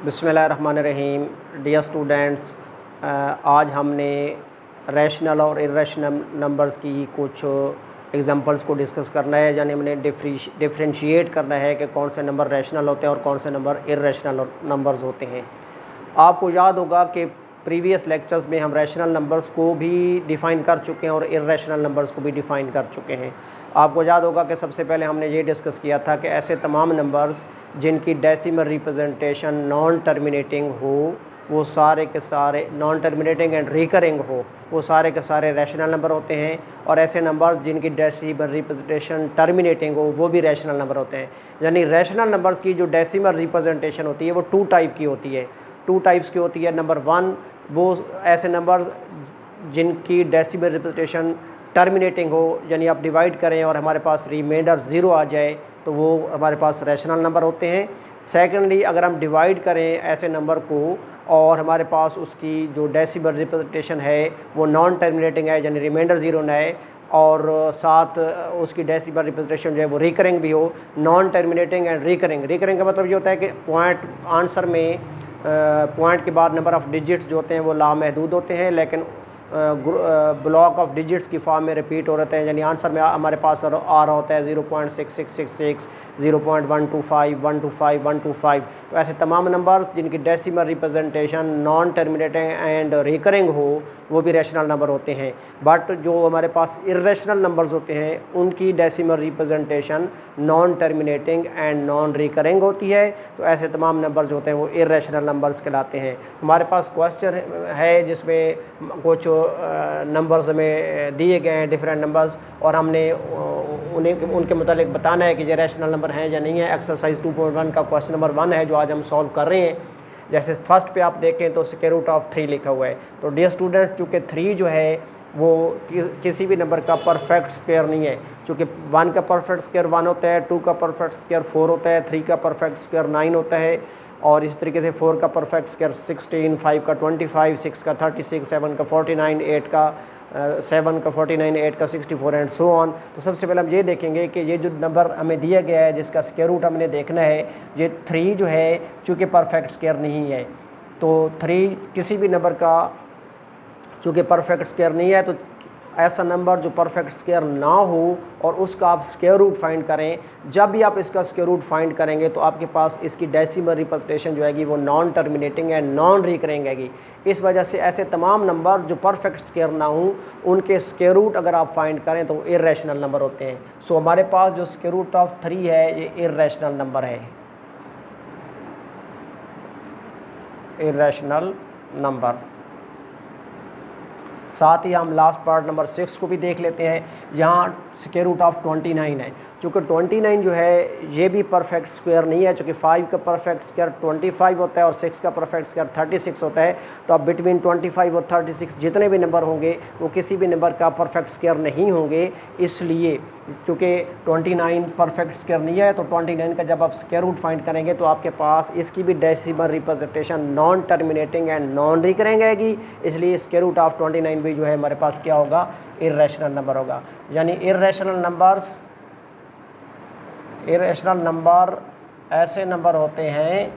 बिस्मिल्लाहिर्रहमानिर्रहीम। Dear students, आज हमने रैशनल और इर्रेशनल नंबर्स की कुछ एग्जांपल्स को डिस्कस करना है, यानी हमने डिफरेंशिएट करना है कि कौन से नंबर रैशनल होते हैं और कौन से नंबर इर्रेशनल नंबर्स होते हैं। आपको याद होगा कि प्रीवियस लेक्चर्स में हम रैशनल नंबर्स को भी डिफ़ाइन कर चुके हैं और इर्रेशनल नंबर्स को भी डिफ़ाइन कर चुके हैं। आपको याद होगा कि सबसे पहले हमने ये डिस्कस किया था कि ऐसे तमाम नंबर्स जिनकी डेसिमल रिप्रेजेंटेशन नॉन टर्मिनेटिंग हो, वो सारे के सारे नॉन टर्मिनेटिंग एंड रिकरिंग हो, वो सारे के सारे रैशनल नंबर होते हैं। और ऐसे नंबर्स जिनकी डेसिमल रिप्रेजेंटेशन टर्मिनेटिंग हो, वो भी रैशनल नंबर होते हैं। यानी रैशनल नंबर्स की जो डेसिमल रिप्रेजेंटेशन होती है वो टू टाइप की होती है। टू टाइप्स की होती है। नंबर वन, वो ऐसे नंबर्स जिनकी डेसिमल रिप्रेजेंटेशन टर्मिनेटिंग हो, यानी आप डिवाइड करें और हमारे पास रिमाइंडर ज़ीरो आ जाए तो वो हमारे पास रैशनल नंबर होते हैं। सेकेंडली, अगर हम डिवाइड करें ऐसे नंबर को और हमारे पास उसकी जो डेसिमल रिप्रेजेंटेशन है वो नॉन टर्मिनेटिंग है, यानी रिमाइंडर ज़ीरो ना है, और साथ उसकी डेसिमल रिप्रेजेंटेशन जो है वो रिकरिंग भी हो। Non terminating and recurring, recurring का मतलब ये होता है कि पॉइंट आंसर में पॉइंट के बाद नंबर ऑफ़ डिजिट्स जो होते हैं वो लामहदूद होते हैं, लेकिन ब्लॉक ऑफ डिजिट्स की फॉर्म में रिपीट हो रहे हैं। यानी आंसर में हमारे पास आ रहा होता है 0.6666, 0.125, 125, 125। तो ऐसे तमाम नंबर्स जिनकी decimal representation non terminating and recurring हो, वो भी रैशनल नंबर होते हैं। बट जो हमारे पास इर्रेशनल नंबर्स होते हैं उनकी decimal representation non terminating and non recurring होती है। तो ऐसे तमाम नंबर्स जो होते हैं वो इर्रेशनल नंबर्स कहलाते हैं। हमारे पास क्वेश्चन है जिसमें कुछ नंबर्स हमें दिए गए हैं, डिफरेंट नंबर्स, और हमने उनके मतलब बताना है कि ये रैशनल नंबर हैं या नहीं है। एक्सरसाइज 2.1 का क्वेश्चन नंबर 1 है जो आज हम सॉल्व कर रहे हैं। जैसे फर्स्ट पे आप देखें तो स्क्वायर रूट ऑफ 3 लिखा हुआ है। तो डियर स्टूडेंट, चूँकि 3 जो है वो किसी भी नंबर का परफेक्ट स्क्वायर नहीं है। चूँकि 1 का परफेक्ट स्क्वायर 1 होता है, 2 का परफेक्ट स्क्वायर 4 होता है, 3 का परफेक्ट स्क्वायर 9 होता है, और इस तरीके से 4 का परफेक्ट स्क्वायर 16, 5 का 25, 6 का 36, 7 का 49, 8 का 7 का 49, 8 का 64 एंड सो ऑन। तो सबसे पहले हम ये देखेंगे कि ये जो नंबर हमें दिया गया है जिसका स्क्वायर रूट हमने देखना है, ये 3 जो है चूँकि परफेक्ट स्क्वायर नहीं है, तो 3 किसी भी नंबर का चूँकि परफेक्ट स्क्वायर नहीं है, तो ऐसा नंबर जो परफेक्ट स्क्वायर ना हो और उसका आप स्क्वायर रूट फाइंड करें। जब भी आप इसका स्क्वायर रूट फाइंड करेंगे तो आपके पास इसकी डेसिमल रिप्रेजेंटेशन जो है वो non terminating and non recurring है। इस वजह से ऐसे तमाम नंबर जो परफेक्ट स्क्वायर ना हो उनके स्क्वायर रूट अगर आप फाइंड करें तो वो इर्रेशनल नंबर होते हैं। सो हमारे पास जो स्क्वायर रूट ऑफ 3 है ये इर्रेशनल नंबर है, इर्रेशनल नंबर। साथ ही हम लास्ट पार्ट नंबर 6 को भी देख लेते हैं। यहाँ स्क्वायर रूट ऑफ 29 है। चूँकि 29 जो है ये भी परफेक्ट स्क्वायर नहीं है, चूँकि 5 का परफेक्ट स्क्वायर 25 होता है और 6 का परफेक्ट स्क्वायर 36 होता है। तो अब बिटवीन 25 और 36 जितने भी नंबर होंगे वो किसी भी नंबर का परफेक्ट स्क्वायर नहीं होंगे। इसलिए चूँकि 29 परफेक्ट स्क्वायर नहीं है, तो 29 का जब आप स्क्वायर रूट फाइंड करेंगे तो आपके पास इसकी भी decimal representation non terminating and non recurring आएगी। इसलिए स्क्वायर रूट ऑफ 29 भी जो है हमारे पास क्या होगा, इर्रेशनल नंबर होगा। यानी इर्रेशनल नंबर ऐसे नंबर होते हैं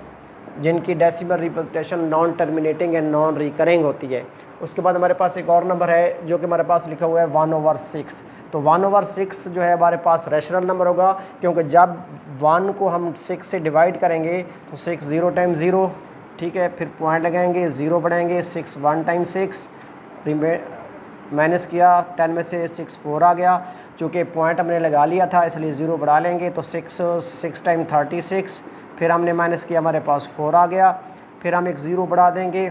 जिनकी decimal representation non terminating and non recurring होती है। उसके बाद हमारे पास एक और नंबर है जो कि हमारे पास लिखा हुआ है 1/6। तो 1/6 जो है हमारे पास रैशनल नंबर होगा, क्योंकि जब 1 को हम 6 से डिवाइड करेंगे तो 6 0 टाइम 0, ठीक है, फिर पॉइंट लगाएंगे, 0 बढ़ाएंगे, 6 1 टाइम 6, माइनस किया, 10 में से 6 4 आ गया। चूँकि पॉइंट हमने लगा लिया था इसलिए 0 बढ़ा लेंगे, तो 6 टाइम 36, फिर हमने माइनस किया, हमारे पास 4 आ गया, फिर हम एक 0 बढ़ा देंगे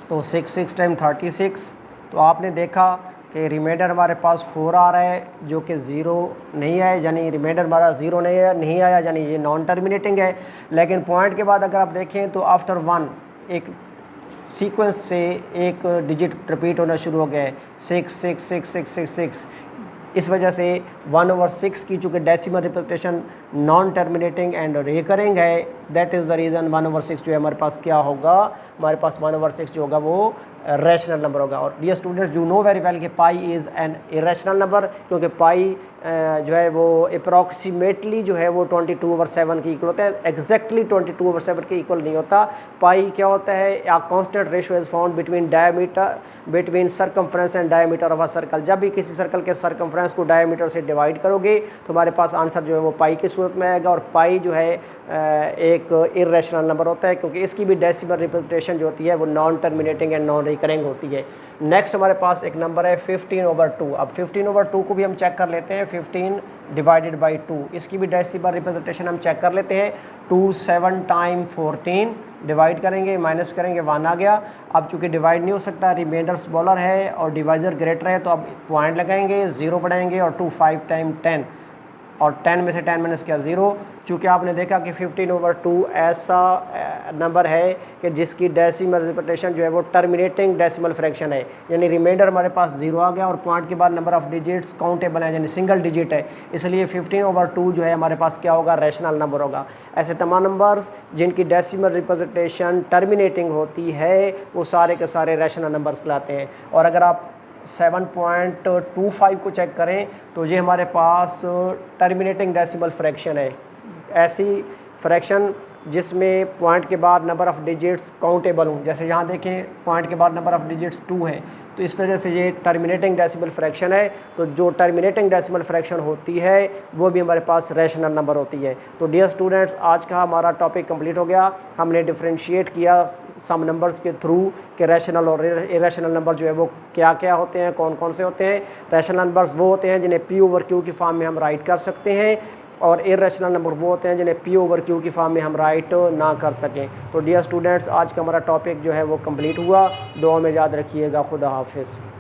तो 6 टाइम 36। तो आपने देखा कि रिमाइंडर हमारे पास 4 आ रहा है जो कि 0 नहीं है, यानी रिमाइंडर हमारा 0 नहीं आया, यानी ये नॉन टर्मिनेटिंग है। लेकिन पॉइंट के बाद अगर आप देखें तो आफ्टर 1 एक सीक्वेंस से एक डिजिट रिपीट होना शुरू हो गया है, 6 6 6 6 6 6। इस वजह से 1/6 की चूँकि decimal representation non terminating and recurring है, दैट इज़ द रीज़न 1/6 जो है हमारे पास क्या होगा, हमारे पास 1/6 जो होगा वो रैशनल नंबर होगा। और dear students, you know very well कि pi is an irrational number, क्योंकि पाई जो है वो अप्रॉक्सीमेटली जो है वो 22/7 के इक्वल होता है, एग्जैक्टली 22/7 के इक्वल नहीं होता। पाई क्या होता है, a constant ratio is found between circumference and diameter of a circle. जब भी किसी सर्कल के सर्कमफ्रेंस को डायमीटर से डिवाइड करोगे तो हमारे पास आंसर जो है वो पाई की सूरत में आएगा। और पाई जो है एक इरेशनल नंबर होता है, क्योंकि इसकी भी डेसिमल रिप्रेजेंटेशन जो होती है वो non terminating and non recurring होती है। नेक्स्ट हमारे पास एक नंबर है 15/2। अब 15/2 को भी हम चेक कर लेते हैं, 15 डिवाइडेड बाई 2, इसकी भी डेसिमल रिप्रेजेंटेशन हम चेक कर लेते हैं। 2 7 टाइम 14 डिवाइड करेंगे, माइनस करेंगे, 1 आ गया। अब चूँकि डिवाइड नहीं हो सकता, रिमाइंडर स्मॉलर है और डिवाइजर ग्रेटर है, तो अब पॉइंट लगाएंगे, 0 बढ़ाएंगे और 2 5 टाइम 10, और 10 में से 10 माइनस किया 0। चूँकि आपने देखा कि 15/2 ऐसा नंबर है कि जिसकी डेसिमल रिप्रेजेंटेशन जो है वो टर्मिनेटिंग डेसिमल फ्रैक्शन है, यानी रिमाइंडर हमारे पास 0 आ गया और पॉइंट के बाद नंबर ऑफ डिजिट्स काउंटेबल है, यानी सिंगल डिजिट है, इसलिए 15/2 जो है हमारे पास क्या होगा, रैशनल नंबर होगा। ऐसे तमाम नंबर्स जिनकी डेसिमल रिप्रेजेंटेशन टर्मिनेटिंग होती है वो सारे के सारे रैशनल नंबर्स कहलाते हैं। और अगर आप 7.25 को चेक करें तो ये हमारे पास टर्मिनेटिंग डेसिमल फ्रैक्शन है, ऐसी फ्रैक्शन जिसमें पॉइंट के बाद नंबर ऑफ़ डिजिट्स काउंटेबल हों। जैसे यहाँ देखें पॉइंट के बाद नंबर ऑफ़ डिजिट्स 2 है, तो इस वजह से ये टर्मिनेटिंग डेसिमल फ्रैक्शन है। तो जो टर्मिनेटिंग डेसिमल फ्रैक्शन होती है वो भी हमारे पास रैशनल नंबर होती है। तो डियर स्टूडेंट्स, आज का हमारा टॉपिक कंप्लीट हो गया। हमने डिफरेंशिएट किया सम नंबर्स के थ्रू कि रैशनल और इरेशनल नंबर जो है वो क्या क्या होते हैं, कौन कौन से होते हैं। रैशनल नंबर्स वो होते हैं जिन्हें P/Q की फॉर्म में हम राइट कर सकते हैं, और इरेशनल नंबर वो होते हैं जिन्हें P/Q की फॉर्म में हम राइट ना कर सकें। तो डियर स्टूडेंट्स, आज का हमारा टॉपिक जो है वो कंप्लीट हुआ। दुआ में याद रखिएगा। खुदा हाफिज़।